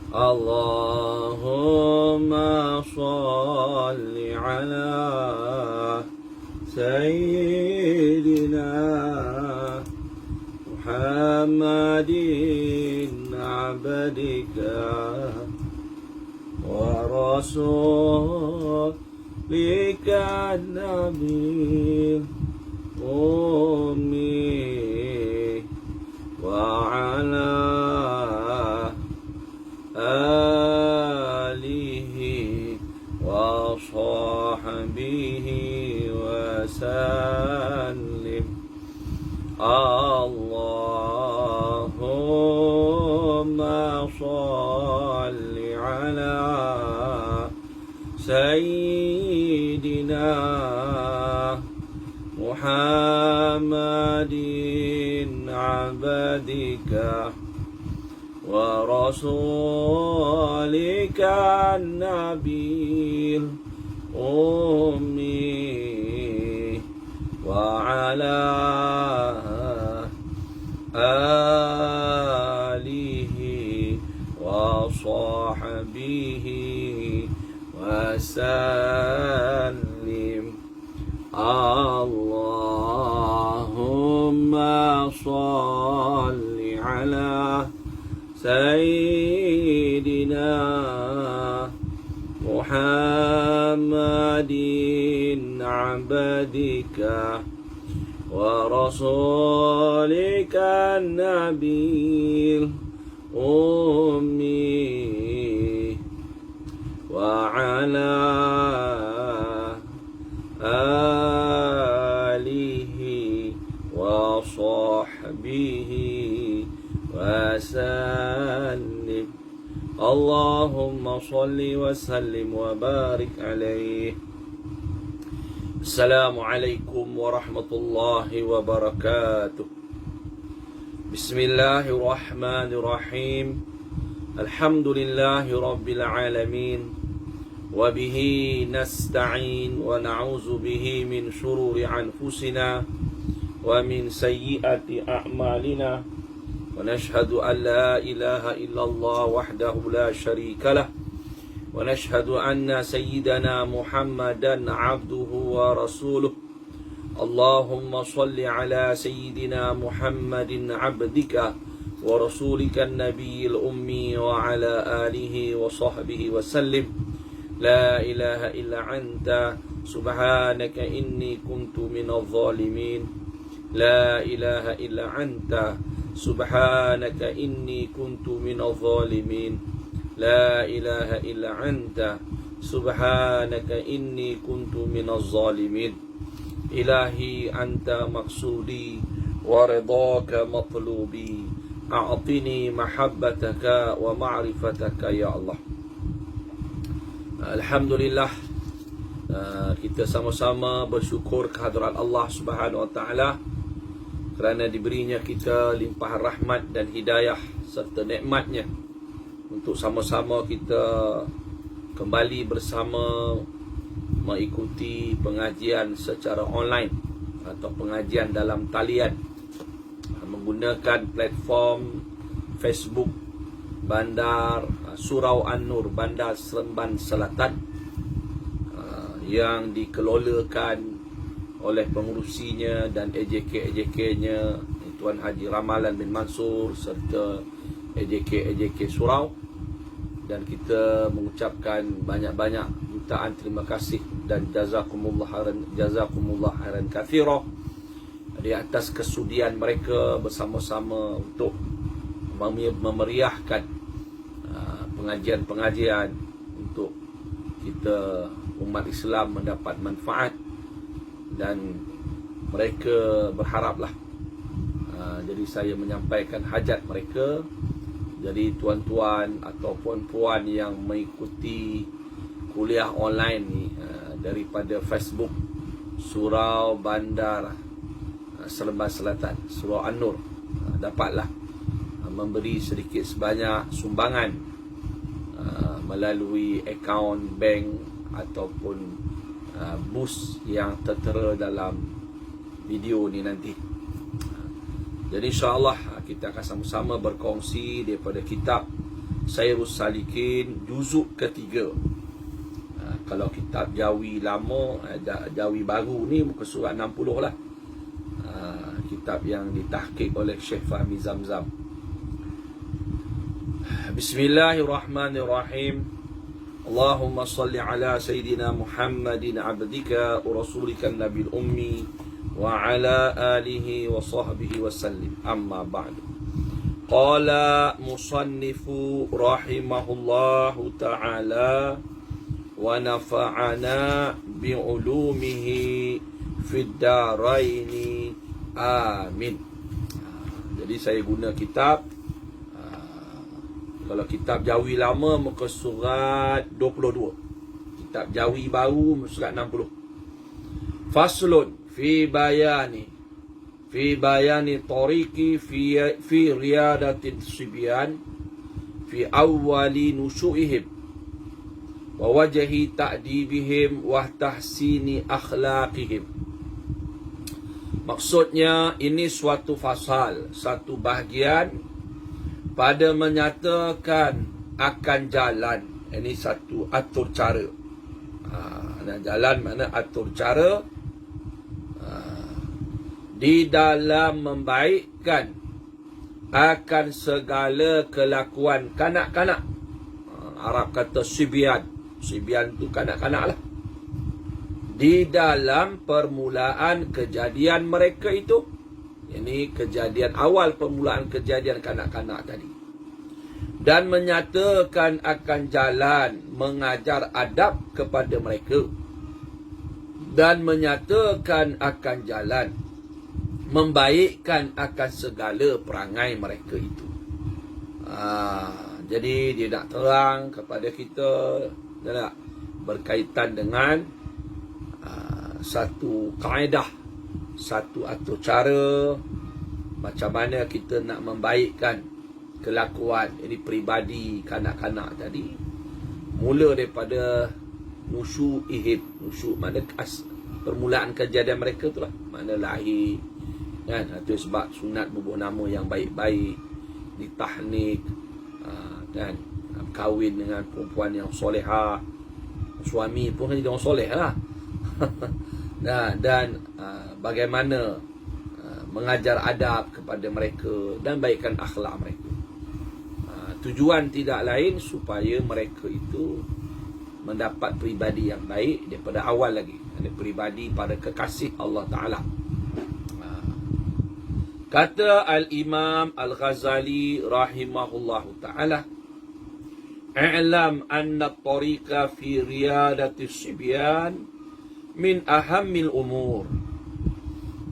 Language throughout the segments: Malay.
Allahumma salli ala Sayyidina Muhammadin abdika wa rasulika nabi ummi wa ala alihi wa sahbihi wa sallim. Allahumma salli ala Sayyidina Muhammadin abdika wa rasulika nabil ummi wa ala alihi wa sahbihi wa sallim. Allahumma salli ala Sayyidina Muhammadin abdika wa rasulika nabil ummi wa ala alihi wa sahbihi wa sallim. Allahumma salli wa sallim wa barik alaih. Assalamualaikum warahmatullahi wabarakatuh. Bismillahirrahmanirrahim. Alhamdulillahi rabbil alamin. Wa bihi nasta'in wa na'udzu bihi min shururi anfusina wa min sayyiati a'malina. ونشهد أن لا إله إلا الله وحده لا شريك له ونشهد أن سيدنا محمدا عبده ورسوله. اللهم صل على سيدنا محمد عبدك ورسولك النبي الأمي وعلى آله وصحبه وسلم. لا إله إلا أنت سبحانك إني كنت من الظالمين. لا إله إلا أنت سبحانك إني كنت من الظالمين. لا إله إلا أنت سبحانك إني كنت من الظالمين. إلهي أنت مقصودي ورضاك مطلوبي. أعطني محبتك ومعرفتك يا الله. Alhamdulillah, kita sama-sama bersyukur kehadrat Allah Subhanahu wa taala kerana diberinya kita limpahan rahmat dan hidayah serta nikmatnya untuk sama-sama kita kembali bersama mengikuti pengajian secara online atau pengajian dalam talian menggunakan platform Facebook Bandar Surau An-Nur, Bandar Seremban Selatan, yang dikelolakan oleh pengurusinya dan AJK-AJK-nya, Tuan Haji Ramalan bin Mansur serta AJK-AJK Surau. Dan kita mengucapkan banyak-banyak jutaan terima kasih dan jazakumullah khairan katsira di atas kesudian mereka bersama-sama untuk memeriahkan pengajian-pengajian untuk kita umat Islam mendapat manfaat. Dan mereka berharaplah, jadi saya menyampaikan hajat mereka. Jadi tuan-tuan atau puan-puan yang mengikuti kuliah online ni daripada Facebook Surau Bandar Seremban Selatan, Surau An-Nur, dapatlah memberi sedikit sebanyak sumbangan melalui akaun bank ataupun bus yang tertera dalam video ni nanti. Jadi insyaAllah kita akan sama-sama berkongsi daripada kitab Sairus Salikin juzuk ketiga. Kalau kitab Jawi lama, Jawi baru ni muka surat 60 lah. Kitab yang ditahqiq oleh Syekh Fahmi Zamzam. Bismillahirrahmanirrahim. Allahumma salli ala Sayyidina Muhammadin abdika wa rasulika nabil ummi wa ala alihi wa sahbihi wa sallim. Amma ba'du. Qala musannifu rahimahullahu ta'ala wa nafa'ana bi'ulumihi fid daraini amin. Jadi saya guna kitab, kalau kitab Jawi lama muka surat 22, kitab Jawi baru muka surat 60. Faslun fi bayani tariqi fi riyadatin sibyan fi awwali nusyu'ihim wa wajhi ta'dibihim wa tahsini akhlaqihim. Maksudnya ini suatu fasal, satu bahagian pada menyatakan akan jalan. Ini satu atur cara. Jalan mana atur cara di dalam membaikkan akan segala kelakuan kanak-kanak. Arab kata sibyan. Sibyan tu kanak-kanak lah. Di dalam permulaan kejadian mereka itu. Ini kejadian awal, permulaan kejadian kanak-kanak tadi. Dan menyatakan akan jalan mengajar adab kepada mereka. Dan menyatakan akan jalan membaikkan akan segala perangai mereka itu. Jadi dia nak terang kepada kita, tak, berkaitan dengan satu kaedah, satu atur cara macam mana kita nak membaikkan kelakuan ini peribadi kanak-kanak tadi. Mula daripada nusyu'ihim. Nusyuk mana permulaan kejadian mereka tu lah, mana lahir kan. Itu sebab sunat bubuh nama yang baik-baik, ditahnik kan, kahwin dengan perempuan yang solehah, suami pun jadi orang soleh lah. Dan bagaimana mengajar adab kepada mereka dan baikkan akhlak mereka. Tujuan tidak lain supaya mereka itu mendapat peribadi yang baik daripada awal lagi. Ada peribadi pada kekasih Allah Ta'ala. Kata Al-Imam Al-Ghazali rahimahullahu ta'ala, i'lam anna tariqa fi riyadati sibyan min ahammil umur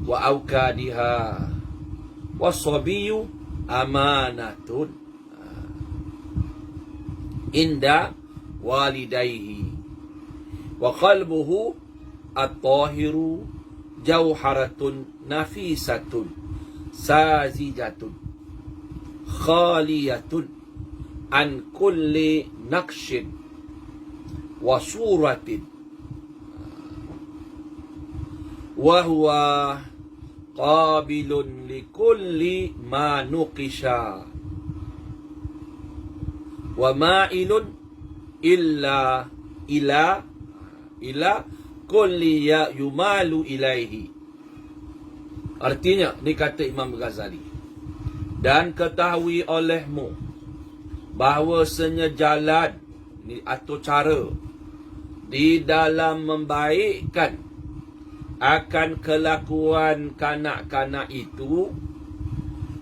wa awkadiha wasabiyu amanatun inda walidayhi wa qalbuhu at-tahiru jawharatun nafisatun sazijatun khaliyatun an kulli naqshin wa suratin wa huwa qabilun likulli ma nuqisha wa ma'ilun illa kulli ya yumalu ilaihi. Artinya, ni kata Imam Ghazali, dan ketahui olehmu bahawasanya jalan, ni atau cara di dalam membaikkan akan kelakuan kanak-kanak itu,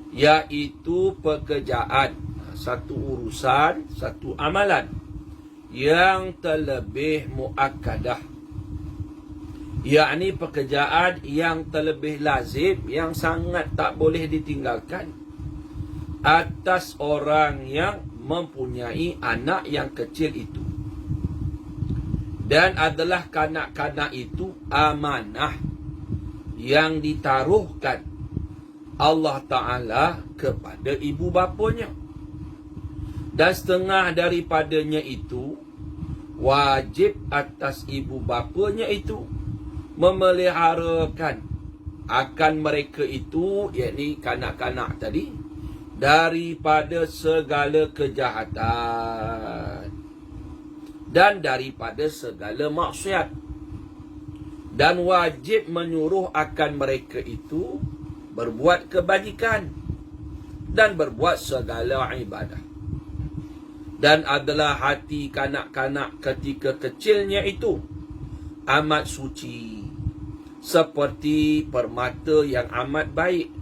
iaitu pekerjaan, satu urusan, satu amalan yang terlebih muakkadah, yakni pekerjaan yang terlebih lazim, yang sangat tak boleh ditinggalkan atas orang yang mempunyai anak yang kecil itu, dan adalah kanak-kanak itu amanah yang ditaruhkan Allah Ta'ala kepada ibu bapanya. Dan setengah daripadanya itu wajib atas ibu bapanya itu memeliharakan akan mereka itu, yakni kanak-kanak tadi, daripada segala kejahatan dan daripada segala maksiat, dan wajib menyuruh akan mereka itu berbuat kebajikan dan berbuat segala ibadah. Dan adalah hati kanak-kanak ketika kecilnya itu amat suci, seperti permata yang amat baik.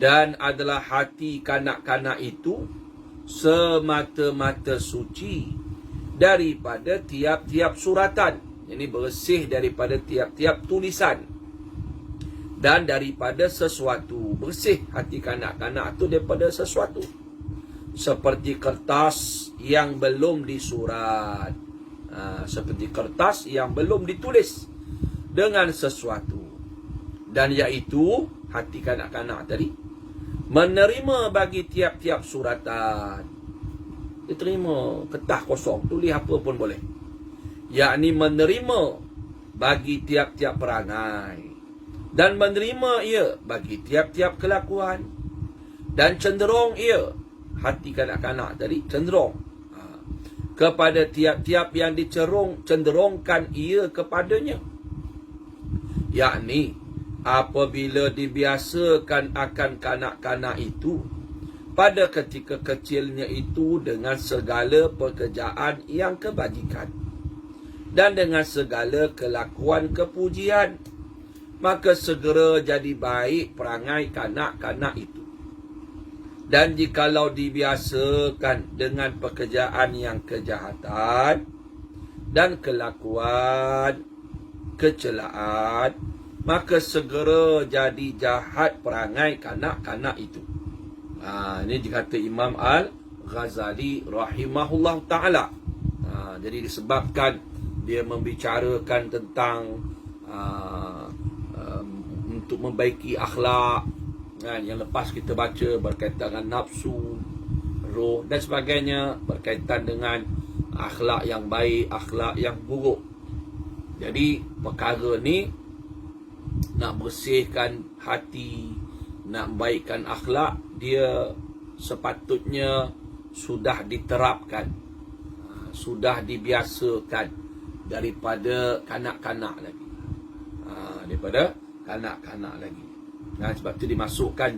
Dan adalah hati kanak-kanak itu semata-mata suci daripada tiap-tiap suratan. Ini bersih daripada tiap-tiap tulisan dan daripada sesuatu. Bersih hati kanak-kanak itu daripada sesuatu, seperti kertas yang belum disurat, seperti kertas yang belum ditulis dengan sesuatu. Dan iaitu hati kanak-kanak tadi menerima bagi tiap-tiap suratan. Dia terima kertas kosong, tulis apa pun boleh. Yakni menerima bagi tiap-tiap perangai, dan menerima ia bagi tiap-tiap kelakuan, dan cenderung ia, hati kanak-kanak tadi cenderung kepada tiap-tiap yang cenderungkan ia kepadanya. Yakni apabila dibiasakan akan kanak-kanak itu pada ketika kecilnya itu dengan segala pekerjaan yang kebajikan dan dengan segala kelakuan kepujian, maka segera jadi baik perangai kanak-kanak itu. Dan jikalau dibiasakan dengan pekerjaan yang kejahatan dan kelakuan kecelaan, maka segera jadi jahat perangai kanak-kanak itu. Ini dikata Imam Al-Ghazali rahimahullah ta'ala. Jadi disebabkan dia membicarakan tentang untuk membaiki akhlak, kan? Yang lepas kita baca berkaitan dengan nafsu, roh dan sebagainya, berkaitan dengan akhlak yang baik, akhlak yang buruk. Jadi perkara ni nak bersihkan hati, nak baikkan akhlak, dia sepatutnya sudah diterapkan, sudah dibiasakan daripada kanak-kanak lagi. Daripada kanak-kanak lagi. Sebab tu dimasukkan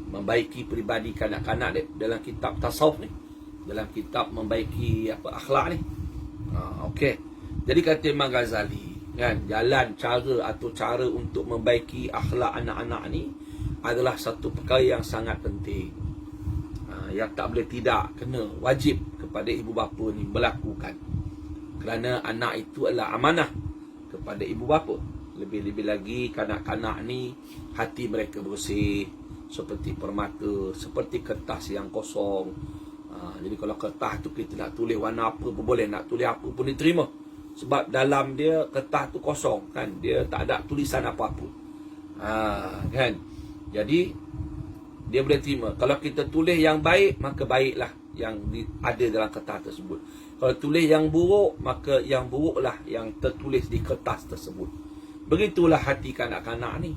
membaiki peribadi kanak-kanak dalam kitab tasawuf ni, dalam kitab membaiki akhlak ni. Okey. Jadi kata Imam Ghazali, kan, jalan cara untuk membaiki akhlak anak-anak ni adalah satu perkara yang sangat penting, yang tak boleh tidak, kena wajib kepada ibu bapa ni melakukan. Kerana anak itu adalah amanah kepada ibu bapa. Lebih-lebih lagi kanak-kanak ni hati mereka bersih, seperti permata, seperti kertas yang kosong. Jadi kalau kertas tu kita nak tulis warna apa pun boleh, nak tulis apa pun diterima. Sebab dalam dia kertas tu kosong, kan, dia tak ada tulisan apa-apa. Kan. Jadi dia boleh terima. Kalau kita tulis yang baik, maka baiklah yang ada dalam kertas tersebut. Kalau tulis yang buruk, maka yang buruklah yang tertulis di kertas tersebut. Begitulah hati kanak-kanak ni.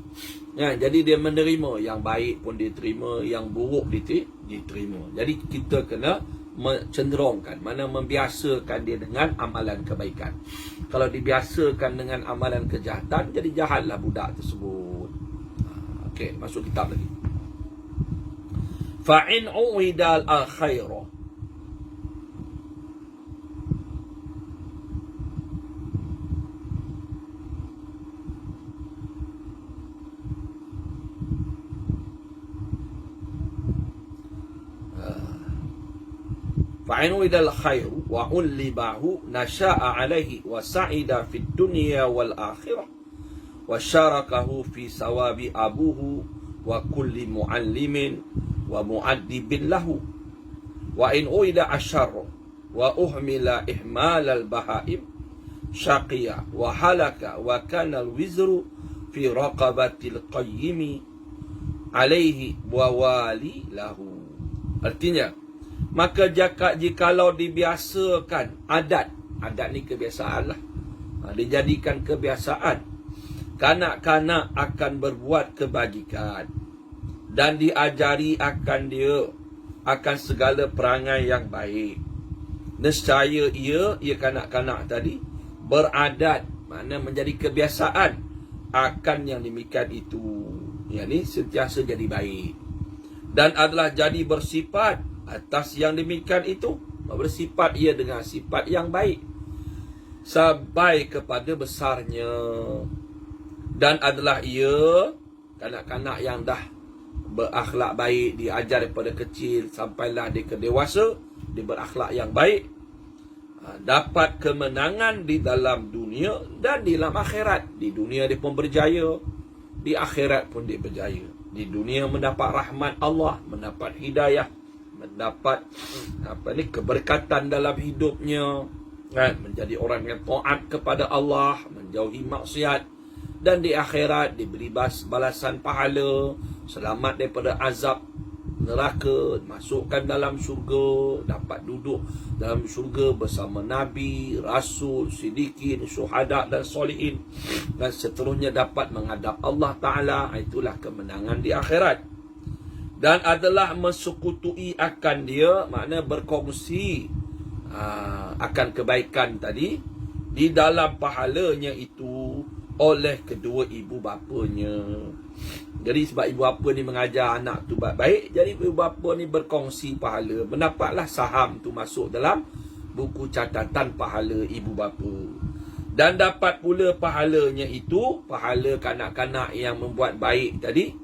Ya, jadi dia menerima yang baik pun diterima, yang buruk diterima. Jadi kita kena cenderungkan, mana membiasakan dia dengan amalan kebaikan. Kalau dibiasakan dengan amalan kejahatan, jadi jahatlah budak tersebut. Okey, masuk kitab lagi. Fa'in uwidal al-khairah. فَعِنْ وِدَ الْخَيْرُ وَعُلِّبَهُ نَشَاءَ عَلَيْهِ وَسَعِدَ فِي الدُّنْيَا وَالْآخِرَةِ وَشَارَكَهُ فِي ثَوَابِ أَبُوهُ وَكُلِّ مُعَلِّمٍ وَمُعَدِّبٍ لَهُ وَإِنْ وِدَ الشَّرُّ وَأُهْمِلَ إِهْمَالَ الْبَهَائِمِ شَقِيَ وَهَلَكَ وَكَانَ الْوِزْرُ فِي رَقَبَةِ الْقَيِّمِ عَلَيْهِ وَوَالِي لَهُ. Artinya, maka jikalau dibiasakan adat ni kebiasaan lah, dijadikan kebiasaan, kanak-kanak akan berbuat kebajikan dan diajari akan dia akan segala perangai yang baik. Nescaya ia kanak-kanak tadi beradat, makna menjadi kebiasaan akan yang demikian itu, yakni sentiasa jadi baik, dan adalah jadi bersifat atas yang demikian itu, bersifat ia dengan sifat yang baik sampai kepada besarnya, dan adalah ia kanak-kanak yang dah berakhlak baik, diajar daripada kecil sampailah dia ke dewasa, dia berakhlak yang baik, dapat kemenangan di dalam dunia dan di dalam akhirat. Di dunia dia pun berjaya, di akhirat pun dia berjaya. Di dunia mendapat rahmat Allah, mendapat hidayah, mendapat keberkatan dalam hidupnya, kan, menjadi orang yang taat kepada Allah, menjauhi maksiat, dan di akhirat diberi balasan pahala, selamat daripada azab neraka, masukkan dalam syurga, dapat duduk dalam syurga bersama Nabi, Rasul, Siddiqin, Syuhada dan Solihin, dan seterusnya dapat menghadap Allah Ta'ala. Itulah kemenangan di akhirat. Dan adalah mensukutui akan dia, makna berkongsi akan kebaikan tadi di dalam pahalanya itu oleh kedua ibu bapanya. Jadi sebab ibu bapa ni mengajar anak tu baik, jadi ibu bapa ni berkongsi pahala, mendapatlah saham tu masuk dalam buku catatan pahala ibu bapa. Dan dapat pula pahalanya itu, pahala kanak-kanak yang membuat baik tadi,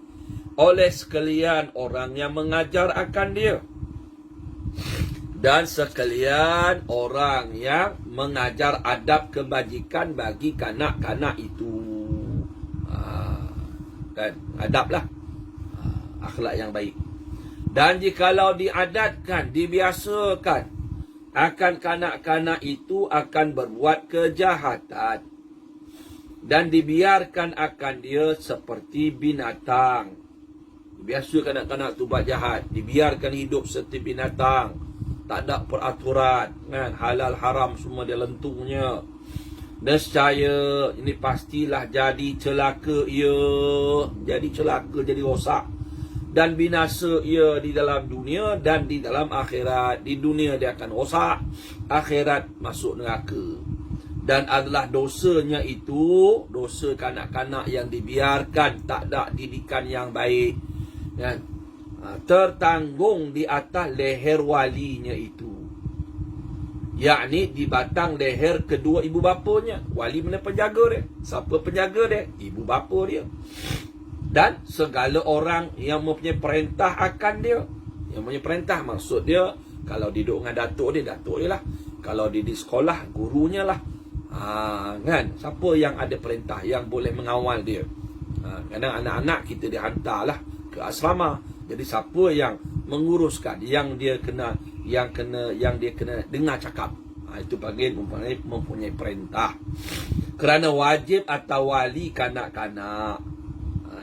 oleh sekalian orang yang mengajar akan dia, dan sekalian orang yang mengajar adab kebajikan bagi kanak-kanak itu. Kan, adablah, akhlak yang baik. Dan jikalau diadatkan, dibiasakan akan kanak-kanak itu akan berbuat kejahatan dan dibiarkan akan dia seperti binatang. Biasa kanak-kanak tu buat jahat, dibiarkan hidup seperti binatang, tak ada peraturan, kan, halal haram semua dia lentungnya. Nescaya ini pastilah jadi celaka ia, jadi celaka, jadi rosak dan binasa ia di dalam dunia dan di dalam akhirat. Di dunia dia akan rosak, akhirat masuk neraka. Dan adalah dosanya itu, dosa kanak-kanak yang dibiarkan, tak ada didikan yang baik, kan, tertanggung di atas leher walinya itu, yakni di batang leher kedua ibu bapanya. Wali mana penjaga dia? Siapa penjaga dia? Ibu bapa dia. Dan segala orang yang mempunyai perintah akan dia. Yang mempunyai perintah maksud dia, kalau duduk dengan datuk dia lah. Kalau dia di sekolah, gurunya lah. Kan? Siapa yang ada perintah, yang boleh mengawal dia. Kadang anak-anak kita dihantarlah ke asrama. Jadi siapa yang menguruskan, yang dia kena dengar cakap, itu panggil mempunyai perintah. Kerana wajib atau wali kanak-kanak,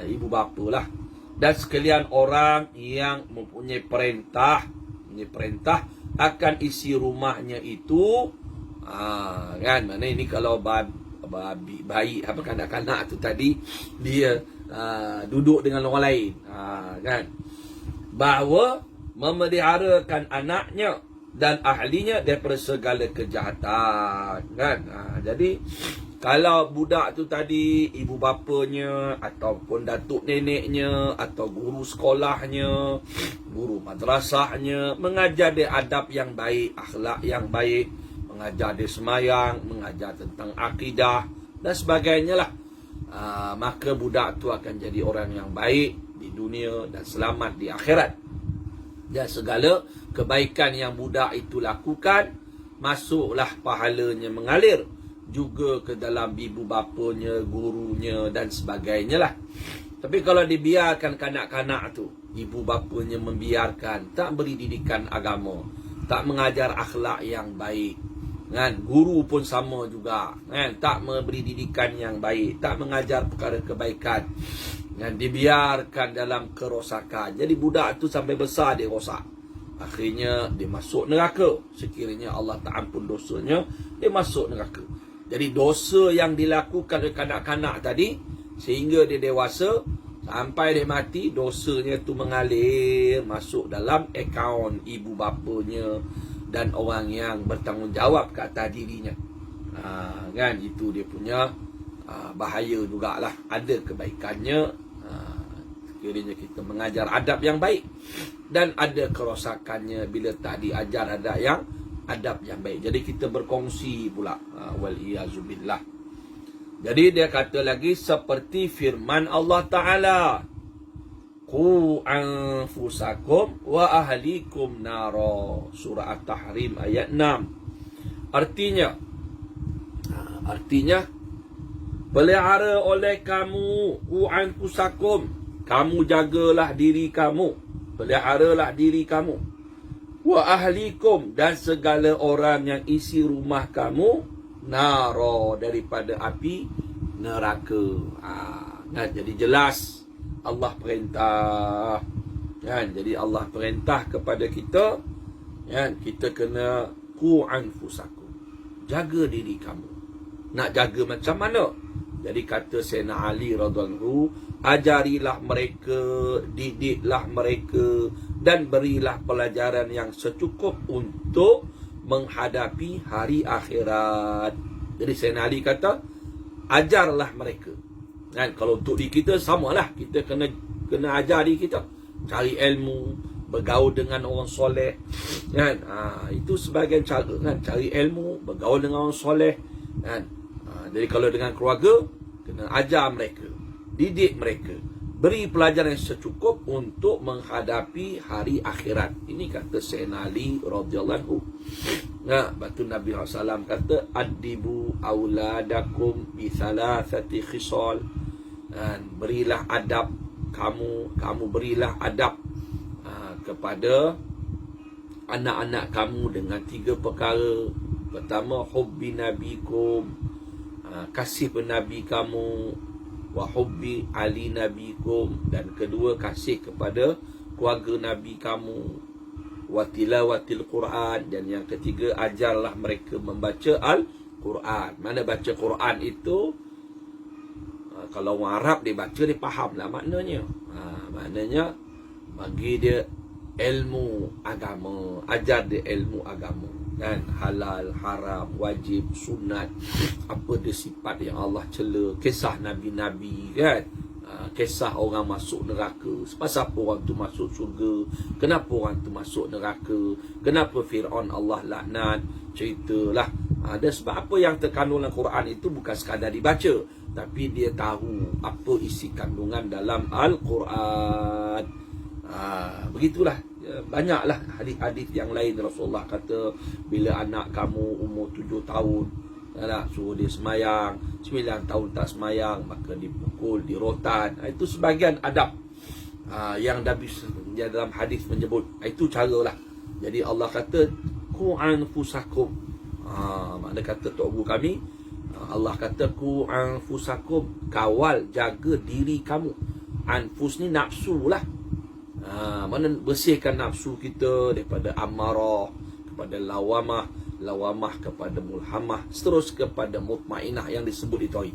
ibu bapa lah, dan sekalian orang yang mempunyai perintah akan isi rumahnya itu, kan, mana ini kalau bayi kanak-kanak tu tadi dia duduk dengan orang lain, kan, bahawa memeliharakan anaknya dan ahlinya daripada segala kejahatan, kan. Jadi kalau budak tu tadi, ibu bapanya ataupun datuk neneknya atau guru sekolahnya, guru madrasahnya mengajar dia adab yang baik, akhlak yang baik, mengajar dia semayang, mengajar tentang akidah dan sebagainya lah, maka budak tu akan jadi orang yang baik di dunia dan selamat di akhirat. Dan segala kebaikan yang budak itu lakukan, masuklah pahalanya mengalir juga ke dalam ibu bapanya, gurunya dan sebagainya lah. Tapi kalau dibiarkan kanak-kanak tu, ibu bapanya membiarkan, tak beri didikan agama, tak mengajar akhlak yang baik, kan, guru pun sama juga, kan, tak memberi didikan yang baik, tak mengajar perkara kebaikan, dan dibiarkan dalam kerosakan. Jadi budak tu sampai besar dia rosak. Akhirnya dia masuk neraka. Sekiranya Allah tak ampun dosanya, dia masuk neraka. Jadi dosa yang dilakukan oleh kanak-kanak tadi sehingga dia dewasa, Sampai dia mati, dosanya tu mengalir masuk dalam akaun ibu bapanya dan orang yang bertanggungjawab ke atas dirinya. Kan itu dia punya bahaya jugalah. Ada kebaikannya sekiranya kita mengajar adab yang baik, dan ada kerosakannya bila tak diajar adab yang baik. Jadi kita berkongsi pula, wal-iyazubillah. Jadi dia kata lagi seperti firman Allah Ta'ala, Qu anfusakum wa ahlikum nara. Surah At-Tahrim ayat 6. Artinya pelihara oleh kamu, Qu anfusakum, kamu jagalah diri kamu, peliharalah diri kamu, wa ahlikum, dan segala orang yang isi rumah kamu, nara, daripada api neraka. Jadi jelas Allah perintah, kan? Jadi Allah perintah kepada kita, kan? Kita kena qu anfusakum, jaga diri kamu. Nak jaga macam mana? Jadi kata Sayyidina Ali radhiyallahu anhu, ajarilah mereka, didiklah mereka, dan berilah pelajaran yang secukup untuk menghadapi hari akhirat. Jadi Sayyidina Ali kata, ajarlah mereka. Kan, kalau untuk diri kita samalah, kita kena ajar diri kita, cari ilmu, bergaul dengan orang soleh, kan? Itu sebahagian cara, kan? Cari ilmu, bergaul dengan orang soleh, kan? Jadi kalau dengan keluarga, kena ajar mereka, didik mereka, beri pelajaran yang secukup untuk menghadapi hari akhirat. Ini kata Sayyidina Ali radhiyallahu anhu. Batu Nabi SAW kata, adibu auladakum bi thalathati khisal. Berilah adab kamu berilah adab kepada anak-anak kamu dengan 3 perkara. Pertama, hubbi nabikum, kasih Nabi kamu, wa hubbi ali nabikum, dan kedua, kasih kepada keluarga Nabi kamu, wa tilawatil Quran, dan yang ketiga, ajarlah mereka membaca Al-Quran. Mana baca Quran itu, kalau orang Arab dia baca, dia faham lah maknanya. Maknanya bagi dia ilmu agama, ajar dia ilmu agama, kan? Halal, haram, wajib, sunat, apa dia sifat yang Allah cela, kisah Nabi-Nabi, kan? Kisah orang masuk neraka, pasal apa orang tu masuk syurga, kenapa orang tu masuk neraka, kenapa Fir'aun Allah laknat, ceritalah. Dan sebab apa yang terkandung dalam Quran itu bukan sekadar dibaca, tapi dia tahu apa isi kandungan dalam Al-Quran. Begitulah. Banyaklah hadis-hadis yang lain. Rasulullah kata, bila anak kamu umur 7 tahun, suruh dia semayang, 9 tahun tak semayang, maka dipukul, dirotan. Itu sebahagian adab yang Nabi dalam hadis menyebut. Itu caralah. Jadi Allah kata, Qu anfusakum. Makna kata Tok Guru kami, Allah kata ku anfusakum, kawal, jaga diri kamu. Anfus ni nafsu lah. Mana bersihkan nafsu kita daripada amarah kepada lawamah kepada mulhamah, terus kepada mutmainah yang disebut itu tadi.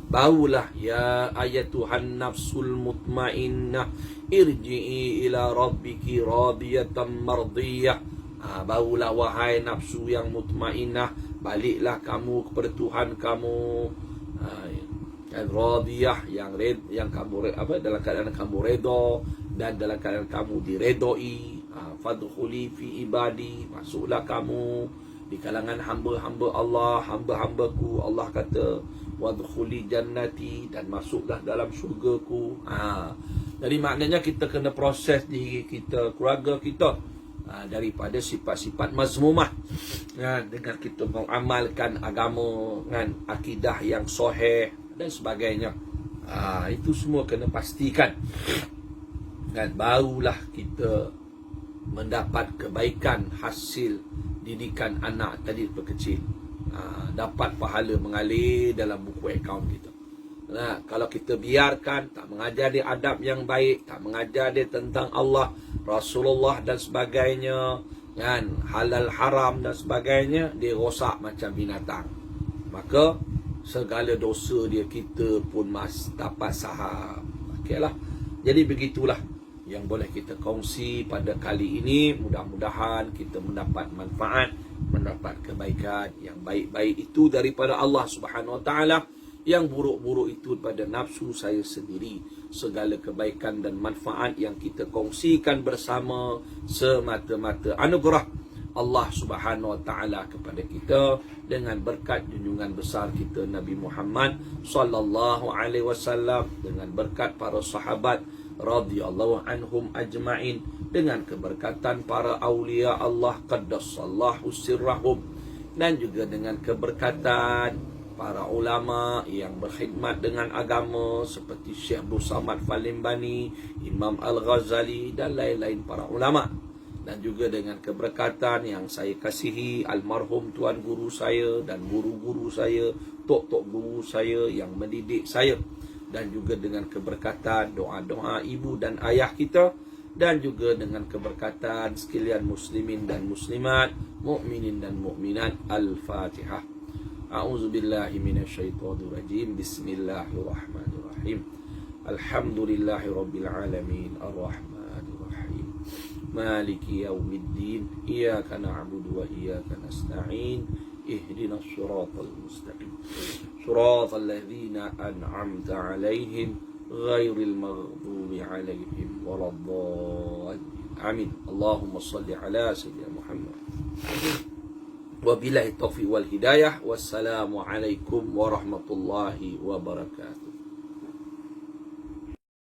Barulah ya ayatuhan nafsul mutmainnah irji'i ila rabbiki radiyatan mardiyah. Barulah wahai nafsu yang mutmainah, baliklah kamu kepada Tuhan kamu, radiyah, yang kamu dalam keadaan kamu redha dan dalam keadaan kamu diredoi. Fadkhuli fi ibadi, masuklah kamu di kalangan hamba-hamba Allah, hamba-hambaku. Allah kata, wadkhuli jannati, dan masuklah dalam syurgaku. Jadi maknanya kita kena proses diri kita, keluarga kita, daripada sifat-sifat mazmumah, dengan kita mengamalkan agama, dengan akidah yang sahih dan sebagainya. Itu semua kena pastikan, dan barulah kita mendapat kebaikan hasil didikan anak tadi kecil. Dapat pahala mengalir dalam buku akaun kita. Kalau kita biarkan, tak mengajar dia adab yang baik, tak mengajar dia tentang Allah, Rasulullah dan sebagainya, kan, halal haram dan sebagainya, dia rosak macam binatang, maka segala dosa dia kita pun dapat saham. Okeylah. Jadi begitulah yang boleh kita kongsi pada kali ini. Mudah-mudahan kita mendapat manfaat, mendapat kebaikan. Yang baik-baik itu daripada Allah Subhanahu Wa Taala, yang buruk-buruk itu pada nafsu saya sendiri. Segala kebaikan dan manfaat yang kita kongsikan bersama semata-mata anugerah Allah Subhanahu Wa Taala kepada kita dengan berkat junjungan besar kita Nabi Muhammad sallallahu alaihi wasallam, dengan berkat para sahabat radhiyallahu anhum ajma'in, dengan keberkatan para aulia Allah qaddasallahu sirrahum, dan juga dengan keberkatan para ulama yang berkhidmat dengan agama seperti Syekh Abdul Samad Falimbani, Imam Al-Ghazali dan lain-lain para ulama. Dan juga dengan keberkatan yang saya kasihi almarhum tuan guru saya dan guru-guru saya, tok-tok guru saya yang mendidik saya. Dan juga dengan keberkatan doa-doa ibu dan ayah kita. Dan juga dengan keberkatan sekalian muslimin dan muslimat, mukminin dan mukminat. Al-Fatihah. A'udzubillahi minasyaitonirrajim. Bismillahirrahmanirrahim. Alhamdulillahi rabbil alamin. Ar-Rahman مالك يوم الدين إياك نعبد وإياك نستعين اهدنا الصراط المستقيم صراط الذين أنعمت عليهم غير المغضوب عليهم ولا الضالين آمين. اللهم صل على سيدنا محمد. وبالله التوفيق والهداية. والسلام عليكم ورحمة الله وبركاته.